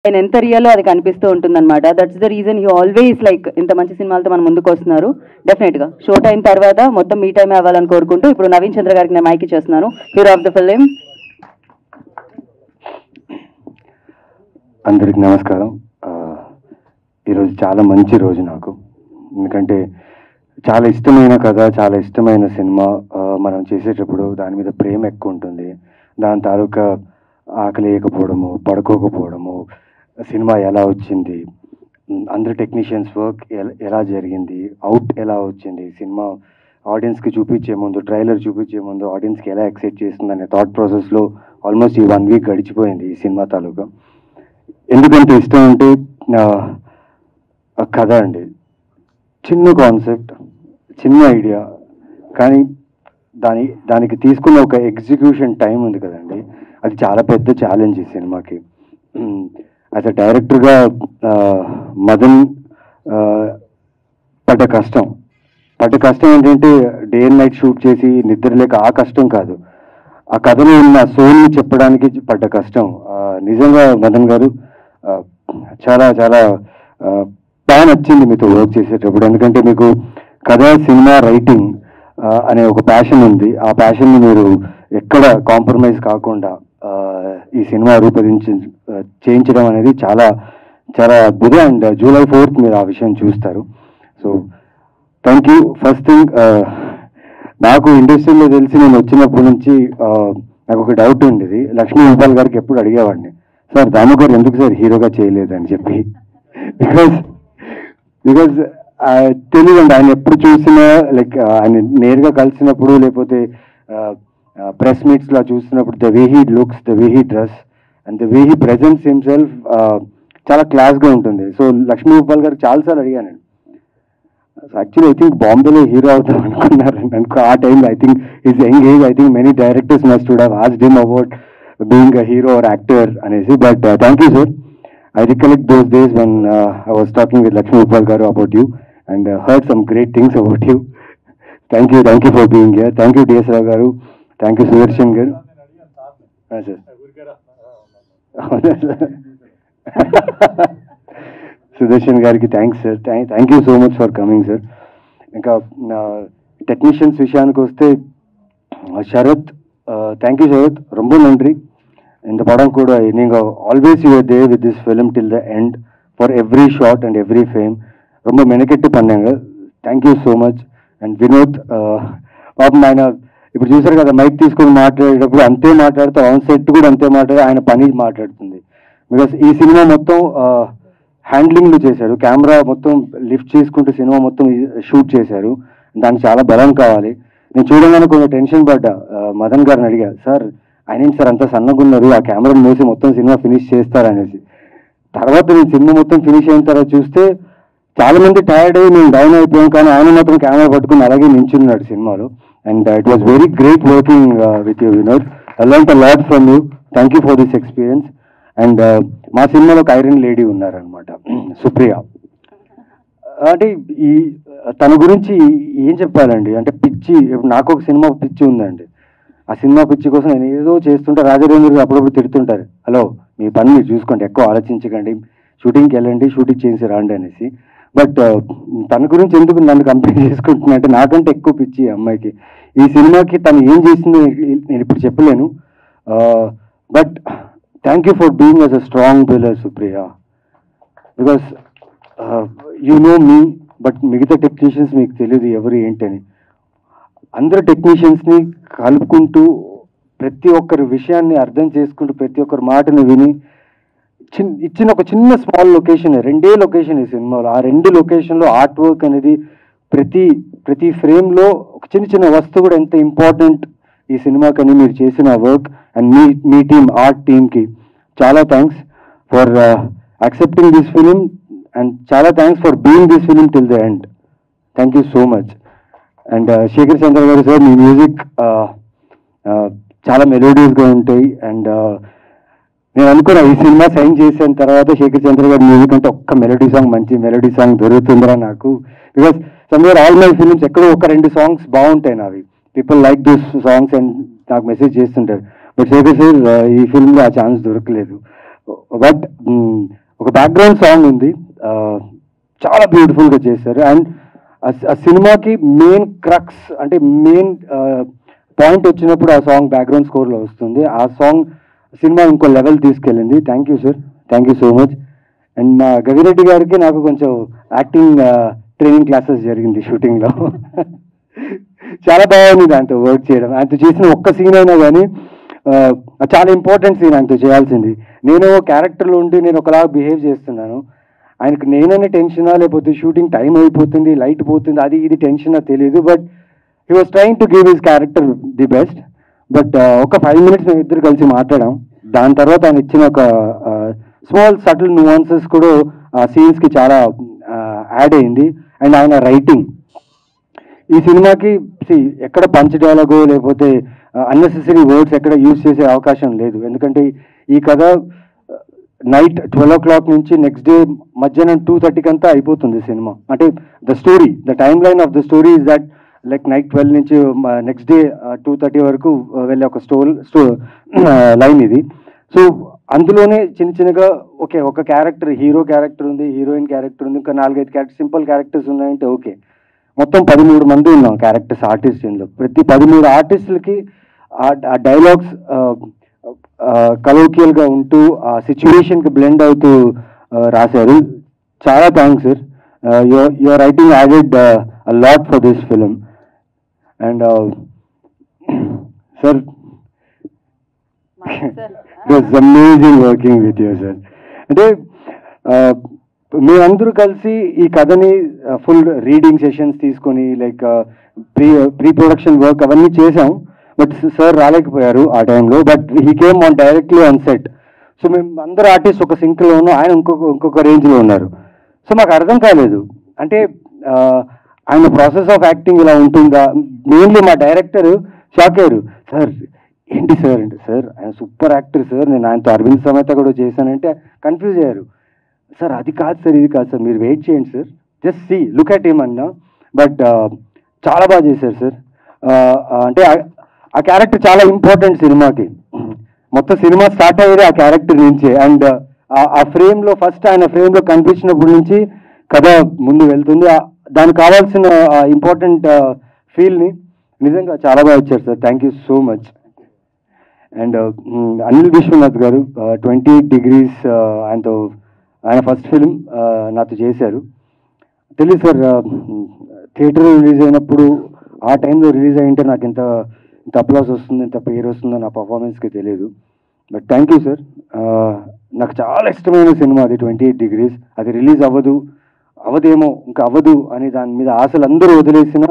ఆయన ఎంత రియల్లో అది కనిపిస్తూ ఉంటుందన్నమాట. That's the reason he always like ఇంత మంచి సినిమాలతో మన ముందుకు వస్తున్నారు. డెఫినెట్గా షో టైం తర్వాత మొత్తం మీ టైమే అవ్వాలని కోరుకుంటూ ఇప్పుడు నవీన్ చంద్ర గారికి నేను మైక్ చేస్తున్నాను. Hero of the film. అందరికి నమస్కారం. ఈరోజు చాలా మంచి రోజు నాకు, ఎందుకంటే చాలా ఇష్టమైన కథ, చాలా ఇష్టమైన సినిమా. మనం చేసేటప్పుడు దాని మీద ప్రేమ ఎక్కువ ఉంటుంది. దాని తాలూకా ఆకలి వేయకపోవడము, పడుకోకపోవడము, సినిమా ఎలా వచ్చింది, అందరు టెక్నీషియన్స్ వర్క్ ఎలా జరిగింది, అవుట్ ఎలా వచ్చింది, సినిమా ఆడియన్స్కి చూపించే ముందు, ట్రైలర్ చూపించే ముందు ఆడియన్స్కి ఎలా ఎక్సైట్ చేస్తుంది అనే థాట్ ప్రాసెస్లో ఆల్మోస్ట్ ఈ 1 వీక్ గడిచిపోయింది ఈ సినిమా తాలూకా. ఎందుకంటే ఇష్టం అంటే కథ అండి. చిన్న కాన్సెప్ట్, చిన్న ఐడియా, కానీ దానికి తీసుకున్న ఒక ఎగ్జిక్యూషన్ టైం ఉంది కదండి, అది చాలా పెద్ద ఛాలెంజ్ ఈ సినిమాకి. యాజ్ అ డైరెక్టర్గా మదన్ పడ్డ కష్టం ఏంటంటే డే అండ్ నైట్ షూట్ చేసి నిద్ర లేక ఆ కష్టం కాదు, ఆ కథలో ఉన్న సోల్ని చెప్పడానికి పడ్డ కష్టం. నిజంగా మదన్ గారు చాలా చాలా బాగా నచ్చింది మీతో వర్క్ చేసేటప్పుడు. ఎందుకంటే మీకు కథ, సినిమా, రైటింగ్ అనే ఒక ప్యాషన్ ఉంది. ఆ ప్యాషన్ని మీరు ఎక్కడ కాంప్రమైజ్ కాకుండా ఈ సినిమా చేయించడం అనేది చాలా చాలా అద్భుతం. అండ్ July 4th మీరు ఆ విషయం చూస్తారు. So thank you. First thing, నాకు ఇండస్ట్రీలో తెలిసి నేను వచ్చినప్పటి నుంచి నాకు ఒక డౌట్ ఉండేది. లక్ష్మీ గోపాల్ గారికి ఎప్పుడు అడిగేవాడిని, సార్ దాము గారు ఎందుకు సార్ హీరోగా చేయలేదని చెప్పి. బికాజ్ తెలియదండి, ఆయన ఎప్పుడు చూసినా లైక్ ఆయన నేరుగా కలిసినప్పుడు లేకపోతే ప్రెస్ మీట్స్లో చూసినప్పుడు the way he looks, the way he dress and the way he presents himself చాలా క్లాస్గా ఉంటుంది. సో లక్ష్మీ గోపాల్ గారు చాలాసార్లు అడిగానండి, యాక్చువల్లీ ఐ థింక్ బాంబేలో హీరో అవుతాం అనుకున్నారండి ఆ టైంలో. I think his young age, I think many directors must would have asked him about being a hero or actor అనేసి. But thank you sir. I recollect those days when I was talking with Lakshmi Gopal garu about you and heard some great things about you. Thank you for being here. Thank you DS Rao garu. Thank you Sudarshan garu. Sir. Sudarshan gariki thanks sir. Thank you so much for coming sir. ఇంకా technicians విషయానికి వస్తే Sarath, thank you Sarath, ரொம்ப நன்றி. இந்த படம் கூட நீங்கள் always you are there with this film till the end for every shot and every frame. ரொம்ப மெனకెట్టి பண்ணாங்க. Thank you so much. And Vinod, పాపం ఆయన ఇప్పుడు చూసారు కదా, మైక్ తీసుకొని మాట్లాడేటప్పుడు అంతే మాట్లాడుతూ ఆన్ సెట్ కూడా అంతే మాట్లాడి ఆయన పని మాట్లాడుతుంది. బికాస్ ఈ సినిమా మొత్తం హ్యాండ్లింగ్లు చేశారు, కెమెరా మొత్తం లిఫ్ట్ చేసుకుంటూ సినిమా మొత్తం షూట్ చేశారు. దానికి చాలా బలం కావాలి. నేను చూడగానే కొంచెం టెన్షన్ పడ్డా. మదన్ గారిని అడిగా, సార్ ఆయన సార్ అంత సన్నగా ఉన్నారు, ఆ కెమెరాను మూసి మొత్తం సినిమా ఫినిష్ చేస్తారనేసి. తర్వాత నేను సినిమా మొత్తం ఫినిష్ అయిన తర్వాత చూస్తే చాలా మంది టైర్డ్ అయ్యి నేను డౌన్ అయిపోయాం, కానీ ఆయన మాత్రం కెమెరా పట్టుకుని అలాగే నించున్నాడు సినిమాలో. And it was very great working with you Vinod. I learned a lot from you. Thank you for this experience. And మా సినిమాలో ఒక ఐరన్ లేడీ ఉన్నారనమాట, సుప్రియ. అంటే తన గురించి ఏం చెప్పాలండి, అంటే పిచ్చి. ఇప్పుడు నాకు ఒక సినిమా పిచ్చి ఉందండి. ఆ సినిమా పిచ్చి కోసం నేను ఏదో చేస్తుంటే రాజరేంద్ర అప్పుడప్పుడు తిడుతుంటారు, హలో మీ పని మీరు చూసుకోండి, ఎక్కువ ఆలోచించకండి, షూటింగ్కి వెళ్ళండి, షూటింగ్ చేసి రాండి అనేసి. బట్ తన గురించి ఎందుకు నన్ను కంప్లైంట్ చేసుకుంటున్నా అంటే నాకంటే ఎక్కువ పిచ్చి అమ్మాయికి. ఈ సినిమాకి తను ఏం చేసిందో నేను ఇప్పుడు చెప్పలేను. But thank you for being as a strong pillar Supriya. Because you know me, but మిగతా టెక్నీషియన్స్ మీకు తెలియదు ఎవరు ఏంటని. అందరు టెక్నీషియన్స్ని కలుపుకుంటూ ప్రతి ఒక్కరి విషయాన్ని అర్థం చేసుకుంటూ ప్రతి ఒక్కరి మాటను విని ఇచ్చిన ఒక చిన్న స్మాల్ లొకేషన్, 2 లొకేషన్ ఈ సినిమాలో. ఆ 2 లొకేషన్లో ఆర్ట్ వర్క్ అనేది ప్రతి ఫ్రేమ్లో ఒక చిన్న వస్తువు కూడా ఎంత ఇంపార్టెంట్ ఈ సినిమాకని మీరు చేసిన వర్క్. అండ్ మీ టీమ్, ఆర్ట్ టీమ్కి చాలా thanks for accepting this film and చాలా thanks for being this film till the end. Thank you so much. And Shekhar Chandra గారు సార్, మీ మ్యూజిక్ చాలా మెలోడియస్గా ఉంటాయి. అండ్ నేను అనుకున్నా ఈ సినిమా సైన్ చేసిన తర్వాత శేఖర్ చంద్ర గారి మ్యూజిక్ అంటే ఒక్క మెలోడీ సాంగ్, మంచి మెలోడీ సాంగ్ దొరుకుతుందిరా నాకు. Because somewhere all my films ఎక్కడో 1-2 సాంగ్స్ బాగుంటాయి నావి, people like this songs and నాకు మెసేజ్ చేస్తుంటారు. బట్ శేఖర్ సార్ ఈ ఫిల్మ్లో ఆ ఛాన్స్ దొరకలేదు. బట్ ఒక బ్యాక్గ్రౌండ్ సాంగ్ ఉంది, చాలా బ్యూటిఫుల్గా చేశారు. అండ్ ఆ సినిమాకి మెయిన్ క్రక్స్ అంటే మెయిన్ పాయింట్ వచ్చినప్పుడు ఆ సాంగ్ బ్యాక్గ్రౌండ్ స్కోర్లో వస్తుంది. ఆ సాంగ్ సినిమా ఇంకో లెవెల్ తీసుకెళ్ళింది. Thank you sir, thank you so much. And మా గవిరెడ్డి గారికి నాకు కొంచెం యాక్టింగ్ ట్రైనింగ్ క్లాసెస్ జరిగింది షూటింగ్లో. చాలా బాగుంది దాంతో వర్క్ చేయడం. ఆయనతో చేసిన ఒక్క సీన్ అయినా కానీ చాలా ఇంపార్టెంట్ సీన్ ఆయనతో చేయాల్సింది. నేను క్యారెక్టర్లో ఉండి నేను ఒకలా బిహేవ్ చేస్తున్నాను, ఆయనకు నేననే టెన్షనా లేకపోతే షూటింగ్ టైం అయిపోతుంది, లైట్ పోతుంది, అది ఇది టెన్షనా తెలియదు. But he was trying to give his character the best. But ఒక 5 minutes మేము ఇద్దరు కలిసి మాట్లాడాం. దాని తర్వాత ఆయన ఇచ్చిన ఒక స్మాల్ సటిల్ న్యూఆన్సెస్ కూడా ఆ సీన్స్కి చాలా యాడ్ అయింది. అండ్ ఆయన రైటింగ్ ఈ సినిమాకి ఎక్కడ పంచ్ డైలాగో లేకపోతే అన్నెసెసరీ వర్డ్స్ ఎక్కడ యూజ్ చేసే అవకాశం లేదు. ఎందుకంటే ఈ కథ నైట్ 12 o'clock నుంచి నెక్స్ట్ డే మధ్యాహ్నం 2:30 కంతా అయిపోతుంది సినిమా. అంటే the time line of the story is that like night 12 నుంచి నెక్స్ట్ డే 2:30 వరకు వెళ్ళే ఒక లైన్ ఇది. సో అందులోనే చిన్న చిన్నగా ఒక క్యారెక్టర్, హీరో క్యారెక్టర్ ఉంది, హీరోయిన్ క్యారెక్టర్ ఉంది, ఇంకా 4-5 క్యారెక్టర్ క్యారెక్టర్స్ ఉన్నాయంటే ఓకే, మొత్తం 13 మంది ఉన్నాం క్యారెక్టర్స్ ఆర్టిస్ట్. ఇందులో ప్రతి 13 ఆర్టిస్టులకి ఆ డైలాగ్స్ కలోకియల్గా ఉంటూ ఆ సిచ్యువేషన్కి బ్లెండ్ అవుతూ రాశారు. చాలా thanks sir, your writing added a lot for this film. And sir it's amazing working with you sir. అంటే మేమందరూ కలిసి ఈ కథని ఫుల్ రీడింగ్ సెషన్స్ తీసుకొని లైక్ ప్రీ ప్రొడక్షన్ వర్క్ అవన్నీ చేసాం. బట్ సార్ రాలేకపోయారు ఆ టైంలో. But he came on directly on set. So మేము అందరు ఆర్టిస్ట్ ఒక సింక్లో ఉన్నాం, ఆయన ఇంకొక రేంజ్లో ఉన్నారు. సో మాకు అర్థం కాలేదు, అంటే ఆయన ప్రాసెస్ ఆఫ్ యాక్టింగ్ ఇలా ఉంటుందా. మెయిన్లీ మా డైరెక్టర్ షాక్ అయ్యారు, సార్ ఏంటి సార్ అంటే, సార్ ఆయన సూపర్ యాక్టర్ సార్, నేను ఆయనతో అరవింద్ సమేత కూడా చేశానంటే కన్ఫ్యూజ్ అయ్యారు. సార్ అది కాదు సార్, ఇది కాదు సార్, మీరు వెయిట్ చేయండి sir, just see look at him అన్నా. బట్ చాలా బాగా చేశారు సార్. అంటే ఆ క్యారెక్టర్ చాలా ఇంపార్టెంట్ సినిమాకి. మొత్తం సినిమా స్టార్ట్ అయ్యేది ఆ క్యారెక్టర్ నుంచే. అండ్ ఆ ఫ్రేమ్లో ఫస్ట్ ఆయన ఫ్రేమ్లో కనిపించినప్పటి నుంచి కథ ముందు వెళ్తుంది. దానికి కావాల్సిన ఇంపార్టెంట్ ఫీల్ని నిజంగా చాలా బాగా ఇచ్చారు sir, thank you so much. And Anil Vishwanath garu 28 degrees ఆయన ఫస్ట్ ఫిల్మ్ నాతో చేశారు. తెలియదు సార్, థియేటర్లో రిలీజ్ అయినప్పుడు ఆ టైంలో రిలీజ్ అయ్యింటే నాకు ఇంత అప్లాస్ వస్తుంది, ఇంత పేరు వస్తుందో నా పర్ఫార్మెన్స్కి తెలియదు. But thank you sir. నాకు చాలా ఇష్టమైన సినిమా అది 28 degrees. అది రిలీజ్ అవ్వదేమో ఇంకా అవ్వదు అని దాని మీద ఆశలు అందరూ వదిలేసిన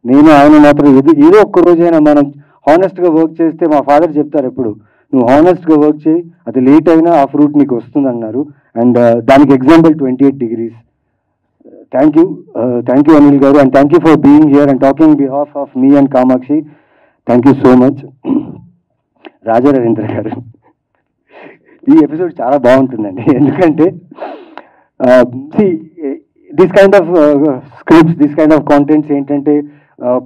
నేను ఆయన మాత్రం ఏదో ఒక్క రోజైనా మనం హానెస్ట్గా వర్క్ చేస్తే, మా ఫాదర్ చెప్తారు ఎప్పుడు, నువ్వు హానెస్ట్గా వర్క్ చేయి, అది లేట్ అయినా ఆ ఫ్రూట్ నీకు వస్తుంది అన్నారు. అండ్ దానికి example 28 degrees. Thank you Anil గారు, and thank you for being here and talking behalf of me and Kamakshi. Thank you so much. Raja Ravindra గారు, ఈ ఎపిసోడ్ చాలా బాగుంటుందండి. ఎందుకంటే this kind of scripts, this kind of contents ఏంటంటే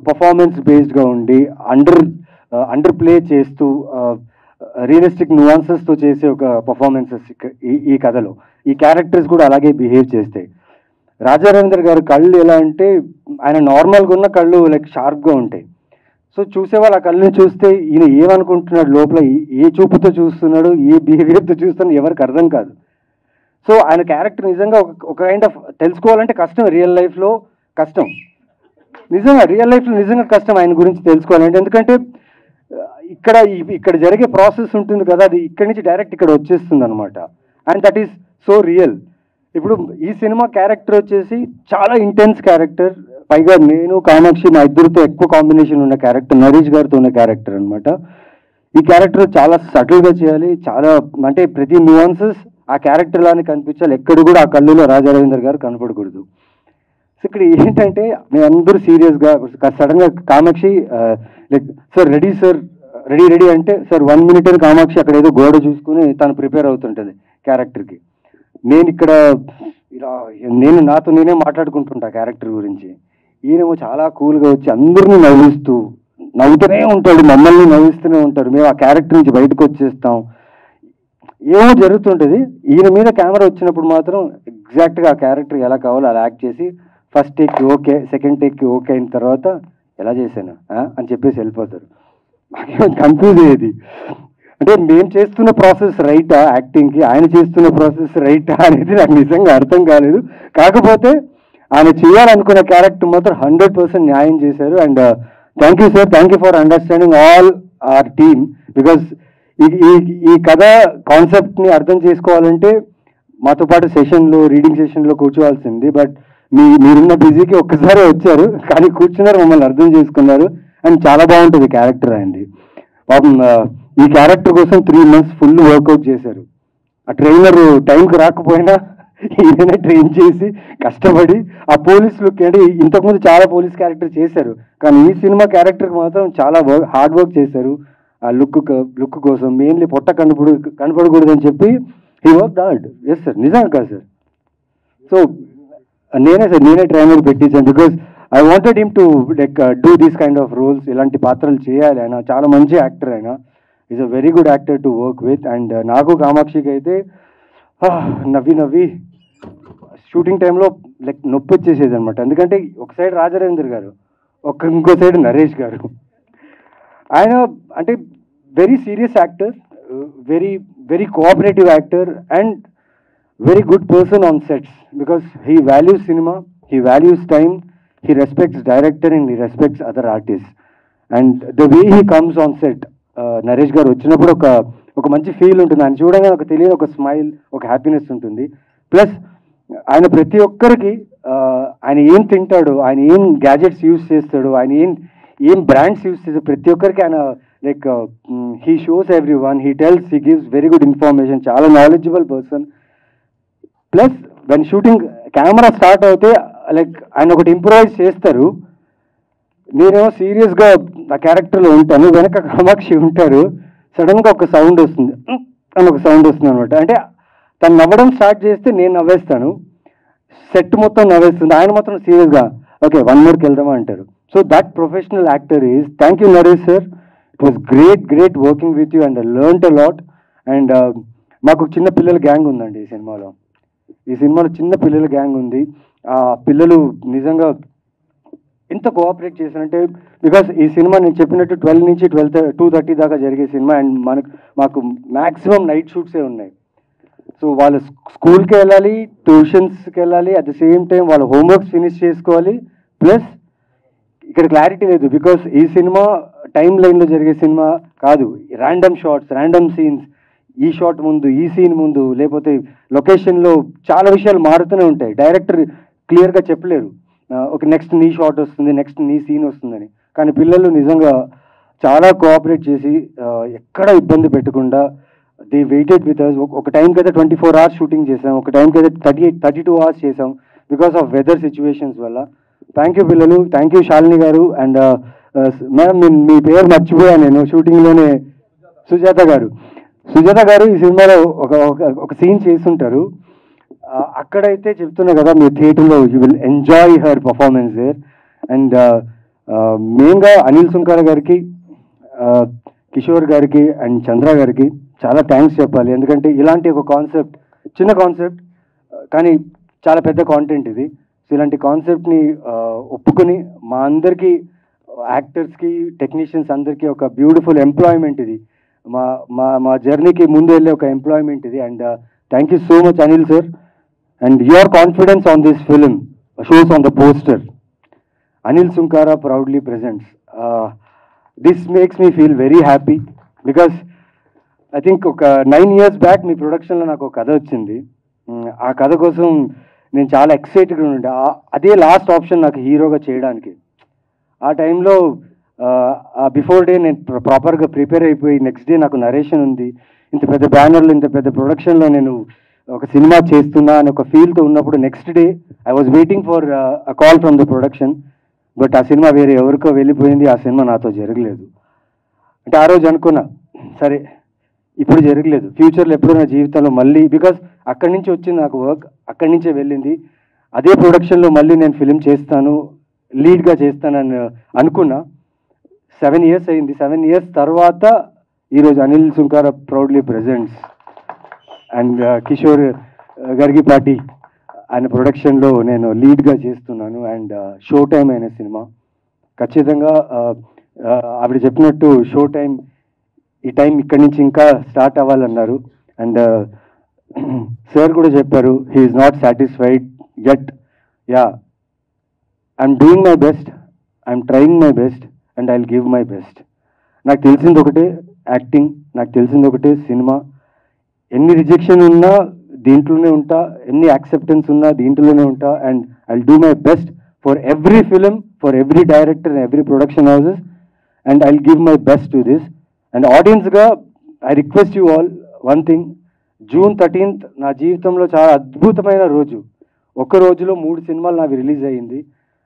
పర్ఫార్మెన్స్ బేస్డ్గా ఉండి అండర్ ప్లే చేస్తూ రియలిస్టిక్ న్యూఆన్సెస్తో చేసే ఒక పర్ఫార్మెన్సెస్ ఈ కథలో. ఈ క్యారెక్టర్స్ కూడా అలాగే బిహేవ్ చేస్తాయి. రాజా రవీంద్ర గారి కళ్ళు ఎలా అంటే, ఆయన నార్మల్గా ఉన్న కళ్ళు లైక్ షార్ప్గా ఉంటాయి. సో చూసేవాళ్ళు ఆ కళ్ళని చూస్తే ఈయన ఏమనుకుంటున్నాడు, లోపల ఏ చూపుతో చూస్తున్నాడు, ఏ బిహేవియర్తో చూస్తున్నాడు ఎవరికి అర్థం కాదు. సో ఆయన క్యారెక్టర్ నిజంగా ఒక కైండ్ ఆఫ్ తెలుసుకోవాలంటే కష్టం, రియల్ లైఫ్లో కష్టం, నిజంగా రియల్ లైఫ్లో నిజంగా కష్టం ఆయన గురించి తెలుసుకోవాలంటే. ఎందుకంటే ఇక్కడ జరిగే ప్రాసెస్ ఉంటుంది కదా, అది ఇక్కడి నుంచి డైరెక్ట్ ఇక్కడ వచ్చేస్తుంది అనమాట. And that is so real. ఇప్పుడు ఈ సినిమా క్యారెక్టర్ వచ్చేసి చాలా ఇంటెన్స్ క్యారెక్టర్, పైగా నేను కామాక్షి మా ఇద్దరితో ఎక్కువ కాంబినేషన్ ఉన్న క్యారెక్టర్, నరేష్ గారితో ఉన్న క్యారెక్టర్ అనమాట. ఈ క్యారెక్టర్ చాలా సటిల్గా చేయాలి, చాలా అంటే ప్రతి న్యూఆన్సెస్ ఆ క్యారెక్టర్ లానే కనిపించాలి, ఎక్కడ కూడా ఆ కళ్ళులో రాజా రవీంద్ర గారు కనపడకూడదు. సో ఇక్కడ ఏంటంటే మేమందరూ సీరియస్గా సడన్గా కామాక్షి లైక్ సార్ రెడీ అంటే సార్ 1 minute అని కామాక్షి అక్కడ ఏదో గోడ చూసుకుని తను ప్రిపేర్ అవుతుంటుంది క్యారెక్టర్కి. నేను ఇక్కడ ఇలా నాతో నేనే మాట్లాడుకుంటుంటా క్యారెక్టర్ గురించి. ఈయనేమో చాలా కూల్గా వచ్చి అందరినీ నవ్వుతూనే ఉంటాడు, మమ్మల్ని నవ్విస్తూనే ఉంటారు. మేము ఆ క్యారెక్టర్ నుంచి బయటకు వచ్చేస్తాం. ఏమో జరుగుతుంటుంది. ఈయన మీద కెమెరా వచ్చినప్పుడు మాత్రం ఎగ్జాక్ట్గా ఆ క్యారెక్టర్ ఎలా కావాలో అలా యాక్ట్ చేసి ఫస్ట్ టేక్కి ఓకే, సెకండ్ టేక్కి ఓకే అయిన తర్వాత ఎలా చేశాను అని చెప్పేసి వెళ్ళిపోతారు. నాకేమో కన్ఫ్యూజ్ అయ్యేది, అంటే మేము చేస్తున్న ప్రాసెస్ రైటా యాక్టింగ్కి, ఆయన చేస్తున్న ప్రాసెస్ రైటా అనేది నాకు నిజంగా అర్థం కాలేదు. కాకపోతే ఆయన చేయాలనుకున్న క్యారెక్టర్ మాత్రం 100% న్యాయం చేశారు. And thank you sir, thank you for understanding all our team. Because ఈ కథ కాన్సెప్ట్ని అర్థం చేసుకోవాలంటే మాతో పాటు సెషన్లో, రీడింగ్ సెషన్లో కూర్చోవాల్సింది. బట్ మీరున్న బిజీకి ఒక్కసారి వచ్చారు, కానీ కూర్చున్నారు, మమ్మల్ని అర్థం చేసుకున్నారు. అండ్ చాలా బాగుంటుంది క్యారెక్టర్ అయింది. పాపం ఈ క్యారెక్టర్ కోసం 3 months ఫుల్ వర్కౌట్ చేశారు. ఆ ట్రైనర్ టైంకి రాకపోయినా ఈయననే ట్రైన్ చేసి కష్టపడి ఆ పోలీసులు, అంటే ఇంతకుముందు చాలా పోలీస్ క్యారెక్టర్ చేశారు, కానీ ఈ సినిమా క్యారెక్టర్కి మాత్రం చాలా హార్డ్ వర్క్ చేశారు. ఆ లుక్ కోసం మెయిన్లీ పొట్ట కనపడకూడదని చెప్పి he work hard. Yes sir, నిజంగా కాదు సార్. సో నేనే ట్రైనర్ పెట్టించాను. Because I wanted him to like do these kind of roles. ఇలాంటి పాత్రలు చేయాలి. ఆయన చాలా మంచి యాక్టర్, ఆయన is a very good actor to work with. And నాకు కామాక్షికి అయితే నవ్వి షూటింగ్ టైంలో లైక్ నొప్పి వచ్చేసేది అనమాట. ఎందుకంటే ఒక సైడ్ రాజరేందర్ గారు, ఇంకో సైడ్ నరేష్ గారు. ఆయన అంటే very serious actor, very cooperative actor and very good person on sets, because he values cinema, he values time, he respects director and he respects other artists. And the way he comes on set, Naresh గారు వచ్చినప్పుడు ఒక మంచి feel ఉంటుంది. ఆయన చూడగానే ఒక తెలియని ఒక స్మైల్, ఒక హ్యాపీనెస్ ఉంటుంది. ప్లస్ ఆయన ప్రతి ఒక్కరికి ఆయన ఏం తింటాడు, ఆయన ఏం గ్యాజెట్స్ యూజ్ చేస్తాడు, ఆయన ఏం బ్రాండ్స్ యూజ్ చేస్తాడు, ప్రతి ఒక్కరికి ఆయన like he shows every one, he tells, he gives very good information. చాలా knowledgeable person. Plus when shooting camera start అవుతే లైక్ ఆయన ఒకటి ఇంప్రూవైజ్ చేస్తారు. నేనేమో సీరియస్గా ఆ క్యారెక్టర్లో ఉంటాను, వెనక కామాక్షి ఉంటారు. సడన్గా ఒక సౌండ్ వస్తుంది అని, ఒక సౌండ్ వస్తుంది అనమాట. అంటే తను నవ్వడం స్టార్ట్ చేస్తే నేను నవ్వేస్తాను, సెట్ మొత్తం నవ్వేస్తుంది. ఆయన మాత్రం సీరియస్గా ఓకే 1 more వెళ్దామా అంటారు. So that professional actor is. Thank you Naresh sir, it was great working with you and I learned a lot. And మాకు చిన్న పిల్లల గ్యాంగ్ ఉందండి ఈ సినిమాలో చిన్న పిల్లల గ్యాంగ్ ఉంది. ఆ పిల్లలు నిజంగా ఎంత కోఆపరేట్ చేశారంటే, బికాస్ ఈ సినిమా నేను చెప్పినట్టు 12 నుంచి 2:30 దాకా జరిగే సినిమా. అండ్ మాకు మ్యాక్సిమం నైట్ షూట్సే ఉన్నాయి. సో వాళ్ళు స్కూల్కి వెళ్ళాలి, ట్యూషన్స్కి వెళ్ళాలి, అట్ ద సేమ్ టైం వాళ్ళ హోంవర్క్స్ ఫినిష్ చేసుకోవాలి. ప్లస్ ఇక్కడ క్లారిటీ లేదు, బికాస్ ఈ సినిమా టైం లైన్లో జరిగే సినిమా కాదు. ర్యాండమ్ షార్ట్స్, ర్యాండమ్ సీన్స్, ఈ షాట్ ముందు, ఈ సీన్ ముందు, లేకపోతే లొకేషన్లో చాలా విషయాలు మారుతూనే ఉంటాయి. డైరెక్టర్ క్లియర్గా చెప్పలేరు ఒక నెక్స్ట్ నీ షాట్ వస్తుంది, నెక్స్ట్ నీ సీన్ వస్తుందని. కానీ పిల్లలు నిజంగా చాలా కోఆపరేట్ చేసి ఎక్కడ ఇబ్బంది పెట్టకుండా దే వెయిటెడ్ విత్ అస్. ఒక టైంకి అయితే 24 hours షూటింగ్ చేసాం, ఒక టైంకి అయితే 32 hours చేసాం బికాస్ ఆఫ్ వెదర్ సిచ్యువేషన్స్ వల్ల. థ్యాంక్ యూ పిల్లలు, థ్యాంక్ యూ శాలిని గారు. అండ్ మేడం మీ పేరు మర్చిపోయాను నేను షూటింగ్లోనే. సుజాత గారు ఈ సినిమాలో ఒక సీన్ చేస్తుంటారు. అక్కడైతే చెప్తున్నా కదా, మీరు థియేటర్లో you will enjoy her performance there. And మెయిన్గా అనిల్ సుంకార గారికి, కిషోర్ గారికి అండ్ చంద్ర గారికి చాలా థ్యాంక్స్ చెప్పాలి. ఎందుకంటే ఇలాంటి ఒక కాన్సెప్ట్, చిన్న కాన్సెప్ట్ కానీ చాలా పెద్ద కాంటెంట్ ఇది. సో ఇలాంటి కాన్సెప్ట్ని ఒప్పుకొని మా అందరికీ, యాక్టర్స్కి, టెక్నీషియన్స్ అందరికీ ఒక బ్యూటిఫుల్ ఎంప్లాయ్మెంట్ ఇది. మా జర్నీకి ముందు వెళ్ళే ఒక ఎంప్లాయ్మెంట్ ఇది. And thank you so much Anil sir. And your confidence on this film shows on the poster. Anil Sunkara proudly presents. This makes me feel very happy because I think ఒక 9 years back మీ ప్రొడక్షన్లో నాకు ఒక కథ వచ్చింది. ఆ కథ కోసం నేను చాలా ఎక్సైటెడ్గా ఉండే. అదే లాస్ట్ ఆప్షన్ నాకు హీరోగా చేయడానికి. ఆ టైంలో బిఫోర్ డే నేను ప్రాపర్గా ప్రిపేర్ అయిపోయి, నెక్స్ట్ డే నాకు నరేషన్ ఉంది, ఇంత పెద్ద బ్యానర్లో, ఇంత పెద్ద ప్రొడక్షన్లో నేను ఒక సినిమా చేస్తున్నా అని ఒక ఫీల్తో ఉన్నప్పుడు, next day I was waiting for a call from the production. But ఆ సినిమా వేరే ఎవరికో వెళ్ళిపోయింది, ఆ సినిమా నాతో జరగలేదు. అంటే ఆ రోజు అనుకున్నా, సరే ఇప్పుడు జరగలేదు, ఫ్యూచర్లో ఎప్పుడో నా జీవితంలో మళ్ళీ, బికాజ్ అక్కడి నుంచి వచ్చింది నాకు వర్క్, అక్కడి నుంచే వెళ్ళింది. అదే ప్రొడక్షన్లో మళ్ళీ నేను ఫిలిం చేస్తాను, లీడ్గా చేస్తానని అనుకున్నా. 7 years అయింది. 7 years తర్వాత ఈరోజు Anil Sunkara proudly presents. And Kishore Gargipati ఆయన ప్రొడక్షన్లో నేను లీడ్గా చేస్తున్నాను. అండ్ షో టైం అనే సినిమా ఖచ్చితంగా ఆవిడ చెప్పినట్టు షో టైం ఈ టైం ఇక్కడి నుంచి ఇంకా స్టార్ట్ అవ్వాలన్నారు. అండ్ సార్ కూడా చెప్పారు he is not satisfied yet. Yeah, I'm doing my best, I'm trying my best and I will give my best. నాకు తెలిసింది ఒకటే యాక్టింగ్, నాకు తెలిసింది ఒకటే సినిమా. ఎన్ని రిజెక్షన్ ఉన్నా దీంట్లోనే ఉంటా, ఎన్ని యాక్సెప్టెన్స్ ఉన్నా దీంట్లోనే ఉంటా. And I will do my best for every film, for every director and every production houses. And I will give my best to this. And ఆడియన్స్గా I request you all one thing. June 13th నా జీవితంలో చాలా అద్భుతమైన రోజు. ఒక్క రోజులో 3 సినిమాలు నాకు రిలీజ్ అయ్యింది.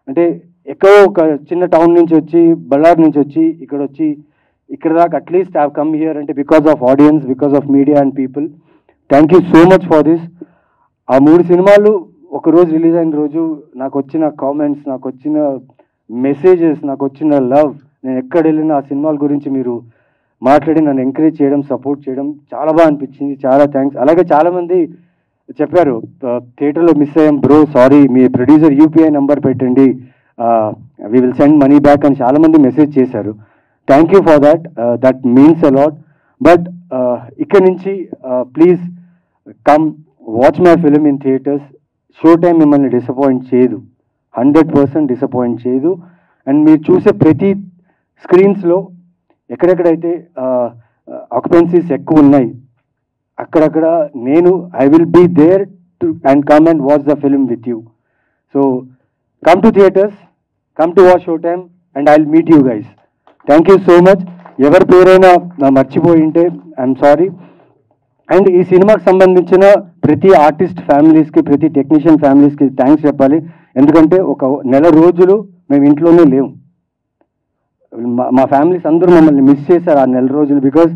అంటే ఎక్కడో ఒక చిన్న టౌన్ నుంచి వచ్చి, బళ్ళారి నుంచి వచ్చి ఇక్కడ దాకా అట్లీస్ట్ హ్యావ్ కమ్ హియర్ అంటే because of audience, because of media and people. Thank you so much for this. ఆ 3 సినిమాలు ఒక రోజు రిలీజ్ అయిన రోజు నాకు వచ్చిన కామెంట్స్, నాకు వచ్చిన మెసేజెస్, నాకు వచ్చిన లవ్, నేను ఎక్కడ వెళ్ళినా ఆ సినిమాల గురించి మీరు మాట్లాడి నన్ను ఎంకరేజ్ చేయడం, సపోర్ట్ చేయడం చాలా బాగా అనిపించింది. చాలా థ్యాంక్స్. అలాగే చాలామంది చెప్పారు థియేటర్లో మిస్ అయ్యాం బ్రో, సారీ, మీ ప్రొడ్యూసర్ యూపీఐ నెంబర్ పెట్టండి, we will send money back అని చాలామంది మెసేజ్ చేశారు. Thank you for that, that means a lot. But ఇక్కడి నుంచి please come watch my film in theatres. Show time మిమ్మల్ని డిసప్పాయింట్ చేయదు, 100% డిసప్పాయింట్ చేయదు. అండ్ మీరు చూసే ప్రతి స్క్రీన్స్లో ఎక్కడెక్కడైతే ఆక్యుపెన్సీస్ ఎక్కువ ఉన్నాయి అక్కడక్కడ నేను I will be there to and come and watch the film with you. So come to theatres, come to watch show time and I will meet you guys. Thank you so much. ఎవరి పేరైనా మర్చిపోయి ఉంటే I'm sorry. And ఈ సినిమాకి సంబంధించిన ప్రతి artist ఫ్యామిలీస్కి, ప్రతి టెక్నీషియన్ ఫ్యామిలీస్కి థ్యాంక్స్ చెప్పాలి. ఎందుకంటే ఒక నెల రోజులు మేము ఇంట్లోనే లేవు. మా ఫ్యామిలీస్ అందరూ మమ్మల్ని మిస్ చేశారు ఆ నెల రోజులు. బికాజ్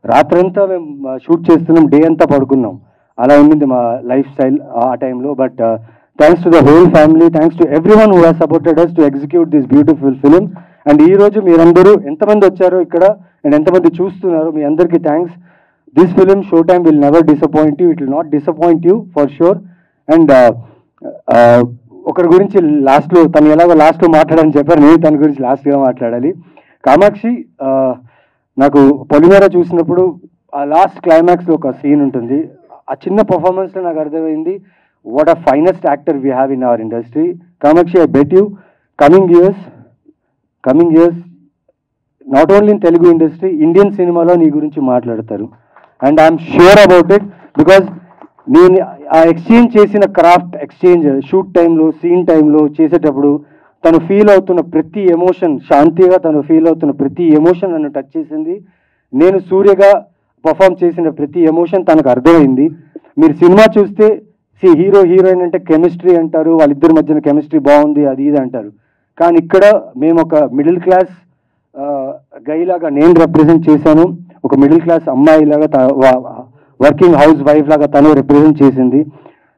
రాత్రంతా మేము షూట్ చేస్తున్నాం, డే అంతా పడుకున్నాం. అలా ఉండింది మా లైఫ్ స్టైల్ ఆ టైంలో. But thanks to the whole family, thanks to everyone who has supported us to execute this beautiful film. And ఈరోజు మీరందరూ ఎంతమంది వచ్చారో ఇక్కడ అండ్ ఎంతమంది చూస్తున్నారు, మీ అందరికీ thanks. This film show time will never disappoint you, it will not disappoint you for sure. And ఒకరి గురించి లాస్ట్లో, తను ఎలాగో లాస్ట్లో మాట్లాడని చెప్పారు, నేను తన గురించి లాస్ట్గా మాట్లాడాలి. కామాక్షి, నాకు పొలిమేర చూసినప్పుడు ఆ లాస్ట్ క్లైమాక్స్లో ఒక సీన్ ఉంటుంది. ఆ చిన్న పర్ఫార్మెన్స్లో నాకు అర్థమైంది what a finest actor we have in our industry. Kamakshi, I bet you coming years not only in Telugu industry, Indian సినిమాలో నీ గురించి మాట్లాడతారు. And I'm sure about it. Because నేను ఆ ఎక్స్చేంజ్ చేసిన క్రాఫ్ట్ ఎక్స్చేంజ్ షూట్ టైంలో, సీన్ టైంలో చేసేటప్పుడు తను ఫీల్ అవుతున్న ప్రతి ఎమోషన్, శాంతిగా తను ఫీల్ అవుతున్న ప్రతి ఎమోషన్ నన్ను టచ్ చేసింది. నేను సూర్యగా పర్ఫామ్ చేసిన ప్రతి ఎమోషన్ తనకు అర్థమైంది. మీరు సినిమా చూస్తే హీరో హీరోయిన్ అంటే కెమిస్ట్రీ అంటారు, వాళ్ళిద్దరి మధ్యన కెమిస్ట్రీ బాగుంది అది ఇది అంటారు. కానీ ఇక్కడ మేము ఒక మిడిల్ క్లాస్ గైలాగా నేను రిప్రజెంట్ చేశాను, ఒక మిడిల్ క్లాస్ అమ్మాయిలాగా, వర్కింగ్ హౌస్ వైఫ్ లాగా తను రిప్రజెంట్ చేసింది.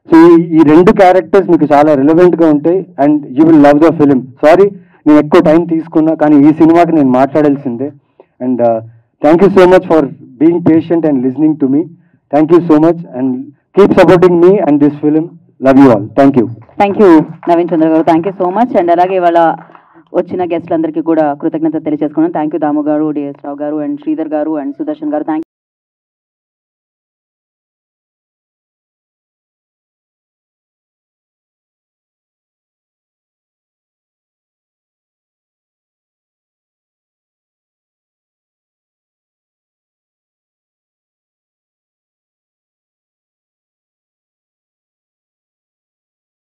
సో ఈ 2 క్యారెక్టర్స్ మీకు చాలా రిలవెంట్గా ఉంటాయి and you will love the film. Sorry నేను ఎక్కువ టైం తీసుకున్నా, కానీ ఈ సినిమాకి నేను మాట్లాడాల్సిందే. And thank you so much for being patient and listening to me. Thank you so much and keep supporting me and this film. Love you all. Thank you. Thank you Naveen Chandra గారు, thank you so much. And అలాగే ఇవాళ వచ్చిన గెస్ట్లందరికీ కూడా కృతజ్ఞత తెలియజేసుకున్నాను. Thank you దాము గారు, DS రావు గారు and Sridhar గారు and Sudarshan గారు. థ్యాంక్